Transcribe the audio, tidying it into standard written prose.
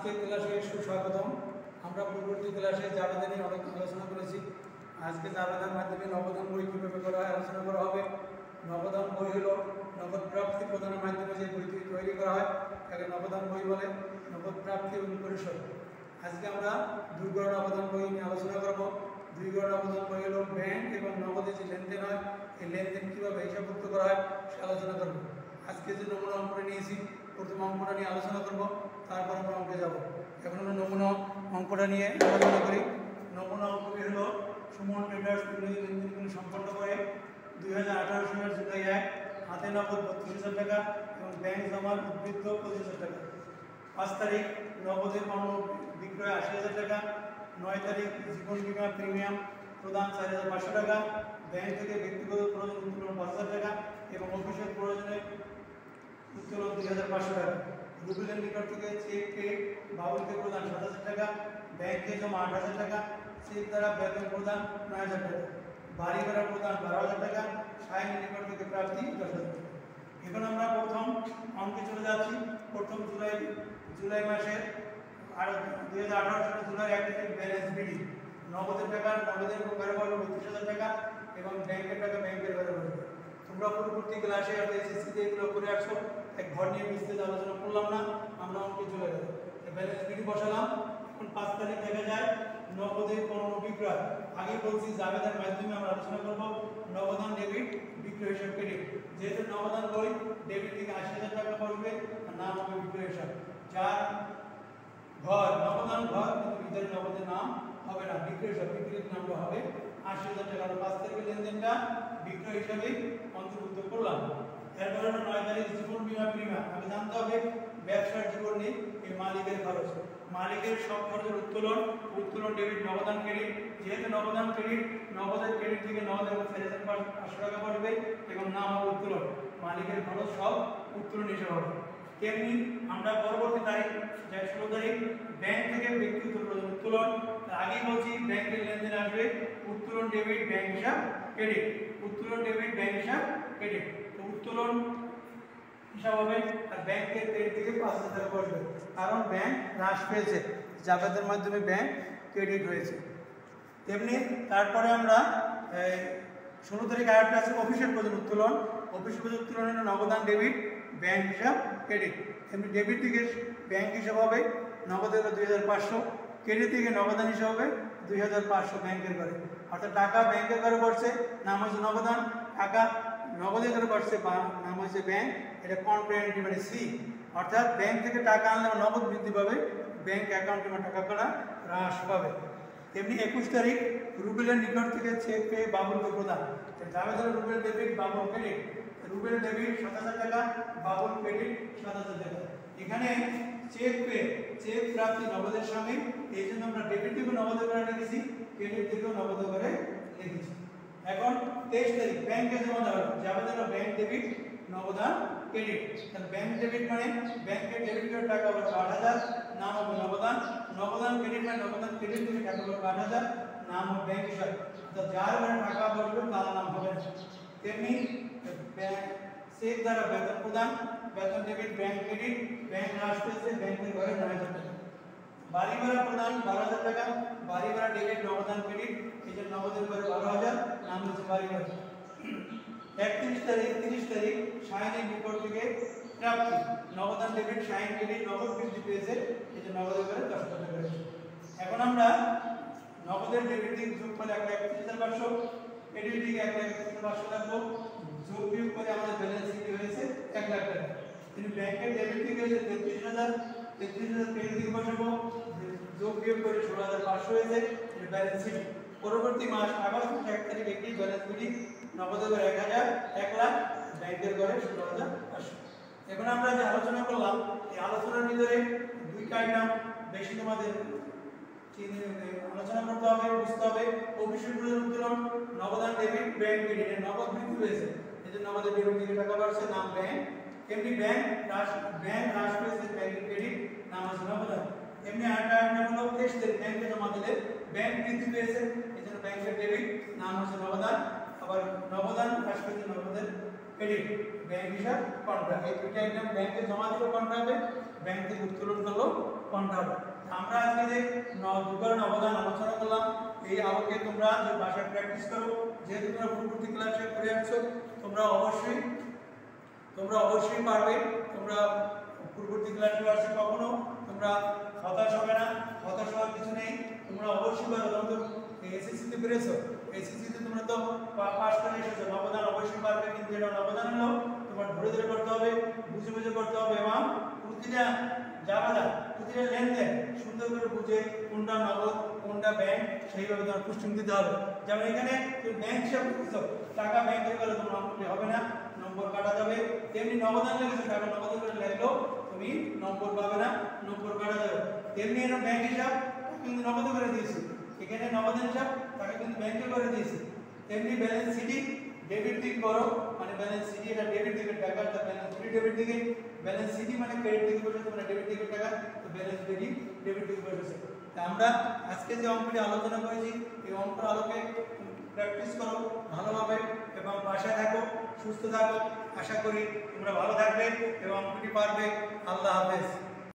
আজকে ক্লাসে সুস্বাগতম। আমরা পূর্ববর্তী ক্লাসে জাবেদা নিয়ে অনেক আলোচনা করেছি। আজকে জাবেদার মাধ্যমে নগদান বই কীভাবে করা হয় আলোচনা করা হবে। নগদান বই হলো নগদ প্রাপ্তি প্রদানের মাধ্যমে যে বইটি তৈরি করা হয় তাকে নগদান বই বলে। নগদ প্রাপ্তি এবং পরিশোধ। আজকে আমরা দুই গড় নগদান বই নিয়ে আলোচনা করব। দুই গড় নগদান বই হলো ব্যাংক এবং নগদে যে লেনদেন হয় এই লেনদেন কীভাবে হিসাবভুক্ত করা হয় সে আলোচনা করব। আজকে যে নমুনা অঙ্কটা নিয়েছি প্রথম অঙ্কটা নিয়ে আলোচনা করব, তারপর আমরা অঙ্কে যাব। এখন আমরা নমুনা অঙ্কটা নিয়ে আলোচনা করি। নমুনা অঙ্কটি হলো সুমন ট্রেডার্স লেনদেনগুলি সম্পন্ন করে 2018 সালের জুলাই 1 হাতে নগদ 32,000 টাকা এবং ব্যাংক জমার উদ্বৃত্ত 25,000 টাকা। 5 তারিখ নগদের পণ্য বিক্রয় 80,000 টাকা। 9 তারিখ জীবন বীমা প্রিমিয়াম প্রদান 4,500 টাকা। ব্যাংক থেকে ব্যক্তিগত প্রয়োজন উত্তোলন 5,000 টাকা এবং অফিসের প্রয়োজনে উত্তোলন 2,500 টাকা। রুবেলের নিকট থেকে চেক পেয়ে বাবুলকে প্রদান 7,000 টাকা। ব্যাংকে জমা 8,000 টাকা। চেক দ্বারা বেতন প্রদান 9,000 টাকা। বাড়ি ভাড়া প্রদান 12,000 টাকা। সায়নের নিকট থেকে প্রাপ্তি 10,000 টাকা। এখন আমরা প্রথম অঙ্কে চলে যাচ্ছি। প্রথম জুলাই মাসের 2018 সালের জুলাই 1 তারিখ ব্যালেন্স বিডি। নগদের টাকা নগদের ঘরে বলবে 32,000 টাকা এবং ব্যাংকের টাকা ব্যাংকের ঘরে বলবে। তোমরা পরবর্তী ক্লাসে আর এসএসসিতে এগুলো করে আসছো, এক ঘর নিয়ে বিস্তারিত আলোচনা করলাম না, আমরা অঙ্কে চলে গেলাম। ব্যালেন্স বিডি বসালাম। এখন 5 তারিখ দেখা যায় নগদের পণ্য বিক্রয়। আগে বলছি জাবেদার মাধ্যমে আমরা আলোচনা করব নগদান ডেবিট বিক্রয় হিসাব ক্রেডিট। যেহেতু নগদান বই ডেবিট থেকে 80,000 টাকা বসবে আর নাম হবে বিক্রয় হিসাব। যার ঘর নগদান ঘর কিন্তু ভিতরে নগদের নাম হবে না, বিক্রয় হিসাব বিক্রির নামটা হবে 80,000 টাকা। 5 তারিখের লেনদেনটা বিক্রয় হিসাবে অন্তর্ভুক্ত করলাম। এরপরে 9 তারিখ জীবন বীমা প্রিমিয়াম। আগে জানতে হবে ব্যবসার জীবন নিয়ে এই মালিকের খরচ, মালিকের সব খরচের উত্তোলন ডেবিট নগদান ক্রেডিট। যেহেতু নগদান ক্রেডিট নগদের ক্রেডিট থেকে নগদের 4,500 টাকা পড়বে এবং নাম হবে উত্তোলন। মালিকের খরচ সব উত্তোলন হিসাবে হবে। তেমনি আমরা পরবর্তী তারিখ 16 তারিখ ব্যাংক থেকে ব্যক্তিগত প্রয়োজন উত্তোলন। আগেই বলছি ব্যাংকের লেনদেন আসবে উত্তোলন ডেবিট ব্যাংক হিসাব ক্রেডিট। উত্তোলন ডেবিট ব্যাংক হিসাব ক্রেডিট। তো উত্তোলন হিসাব হবে আর ব্যাংকের ক্রেডিট থেকে 5,000 টাকা পড়বে, কারণ ব্যাংক হ্রাস পেয়েছে, জাবেদার মাধ্যমে ব্যাংক ক্রেডিট হয়েছে। তেমনি তারপরে আমরা 16 তারিখ আরেকটা আছে অফিসের প্রয়োজন উত্তোলন। অফিসের প্রয়োজন উত্তোলন হলো নগদান ডেবিট ব্যাংক হিসাব ক্রেডিট। তেমনি ডেবিট থেকে ব্যাংক হিসাব হবে নগদের 2,500, ক্রেডিট থেকে নগদান হিসাব হবে 2,500 ব্যাংকের ঘরে। অর্থাৎ টাকা ব্যাংকের ঘরে পড়ছে, নাম হচ্ছে নগদান। টাকা নগদের ঘরে পড়ছে, নাম হচ্ছে ব্যাংক। এটা কম্প্রিহেনসিভ মানে সি, অর্থাৎ ব্যাংক থেকে টাকা আনলে নগদ বৃদ্ধি পাবে, ব্যাংক অ্যাকাউন্টে টাকা করা হ্রাস পাবে। তেমনি 21 তারিখ রুবেলের নিকট থেকে চেক পেয়ে বাবুলকে প্রদান। জাবেদার Rubel debit Babul credit. Rubel debit 7,000 টাকা, বাবুল ক্রেডিট 7,000 টাকা। এখানে চেক পেয়ে চেক প্রাপ্তি নগদের সঙ্গে, এই জন্য আমরা ডেবিট থেকে নগদ করে লিখেছি, ক্রেডিট থেকেও নগদ করে লিখেছি। এখন 23 তারিখ ব্যাংকে জমা দেওয়া হবে। জাবেদার ব্যাংক ডেবিট নগদান ক্রেডিট। তাহলে ব্যাংক ডেবিট মানে ব্যাংকের ডেবিট করে টাকা হবে 8,000, নাম হবে নগদান। নগদান ক্রেডিট মানে নগদান ক্রেডিট থেকে টাকা হবে 8,000, নাম হবে ব্যাংক হিসাব। তো যার ঘরে টাকা বসবে তার নাম হবে। তেমনি চেক দ্বারা বেতন প্রদান, বেতন ডেবিট ব্যাংক ক্রেডিট। ব্যাংক হ্রাস পেয়েছে, ব্যাংকের ঘরে 9,000 টাকা। বাড়ি ভাড়া প্রদান 12,000 টাকা। বাড়ি ভাড়া ডেবিট নগদান ক্রেডিট, এই যে নগদের ঘরে 12,000, নাম হচ্ছে বাড়ি ভাড়া। 31 তারিখ সায়নের নিকট থেকে প্রাপ্তি নগদান ডেবিট সায়ন ক্রেডিট নগদ বৃদ্ধি পেয়েছে, এই যে নগদের ঘরে 10,000 টাকা রয়েছে। এখন আমরা নগদের ডেবিট দিক যোগ করে 31,500, ক্রেডিট দিকে 31,500 রাখবো। যোগ বিয়োগ করে আমাদের ব্যালেন্স শিট হয়েছে 1,00,000 টাকা। কিন্তু ব্যাংকের ডেবিট দিকে হয়েছে 33,000, ক্রেডিট দিকে বসাবো। যোগ বিয়োগ করে 16,500 হয়েছে, এটা ব্যালেন্স শিট। পরবর্তী মাস আগস্ট 1 তারিখ একটি ব্যালেন্স বিডি নগদের ঘরে 1,000, 1,00,000, ব্যাংকের ঘরে 16,500। এখন আমরা যে আলোচনা করলাম এই আলোচনার ভিতরে দুইটা আইটেম বেশি তোমাদের আলোচনা করতে হবে, বুঝতে হবে। অফিসের প্রয়োজন উত্তোলন নগদান ডেবিট ব্যাংক ক্রেডিট, নগদ বৃদ্ধি হয়েছে, এই যে নগদের ডেবিট থেকে টাকা বাড়ছে, নাম ব্যাংক। এমনি ব্যাংক হ্রাস পেয়েছে, ব্যাংকের ক্রেডিট, নাম হচ্ছে নগদান। এমনি আরেকটা আইটেম হলো 23 তারিখ ব্যাংকে জমা দিলে ব্যাংক বৃদ্ধি পেয়েছে, এই জন্য ব্যাংকের ডেবিট, নাম হচ্ছে নগদান। আবার নগদান হ্রাস পেয়েছে, নগদের ক্রেডিট, ব্যাংক হিসাব কন্ট্রা। এই দুইটা আইটেম ব্যাংকে জমা দিলে কন্ট্রা হবে, ব্যাংক থেকে উত্তোলন করলেও কন্ট্রা পারবে। আমরা আজকে যে বিবরণ অবদান আলোচনা করলাম, এই আলোকে তোমরা যে ভাষায় প্র্যাকটিস করো, যেহেতু তোমরা পূর্ববর্তী ক্লাসে করে আসছো, তোমরা অবশ্যই পারবে। তোমরা পূর্ববর্তী ক্লাসে আসছে, কখনো তোমরা হতাশ হবে না, হতাশ হওয়ার কিছু নেই। তোমরা অবশ্যই পারবে। তোমরা তো এসএসসিতে পেরেছো, এসএসসিতে তোমরা তো পাস করে এসেছো, নবদান অবশ্যই পারবে। কিন্তু এটা নবদান হলো তোমার ধরে ধরে করতে হবে, বুঝে বুঝে করতে হবে, এবং প্রতিটা প্রতিটা লেনদেন সুন্দর করে বুঝে কোনটা নগদ কোনটা ব্যাংক সেইভাবে তোমার পুষ্টিং দিতে হবে। যেমন এখানে তুমি ব্যাংক হিসাব করতেছো, টাকা ব্যাংকে গেলে তোমার নম্বরটি হবে না, নম্বর কাটা যাবে। তেমনি নবদান লেগেছে, টাকা নগদ করে লেখলেও তুমি নম্বর পাবে না, নম্বর কাটা যাবে। তেমনি এর ব্যাংক হিসাব কিন্তু নগদ করে দিয়েছি, এখানে নবদান হিসাব টাকা কিন্তু ব্যাংকে করে দিয়েছি। তেমনি ব্যালেন্স সিটি ডেবিট দিক করো, মানে ব্যালেন্স সিটি এটা ডেবিট দিকের টাকা, তো ব্যালেন্স সিটি ডেবিট দিকে, ব্যালেন্স সিটি মানে ক্রেডিট দিকে বসেছে, মানে ডেবিট দিকের টাকা, তো ব্যালেন্স সিটি ডেবিট দিকে বসেছে। তা আমরা আজকে যে অঙ্কটি আলোচনা করেছি, এই অঙ্কের আলোকে প্র্যাকটিস করো ভালোভাবে এবং বাসায় থাকো, সুস্থ থাকো। আশা করি তোমরা ভালো থাকবে এবং অঙ্কটি পারবে। আল্লাহ হাফেজ।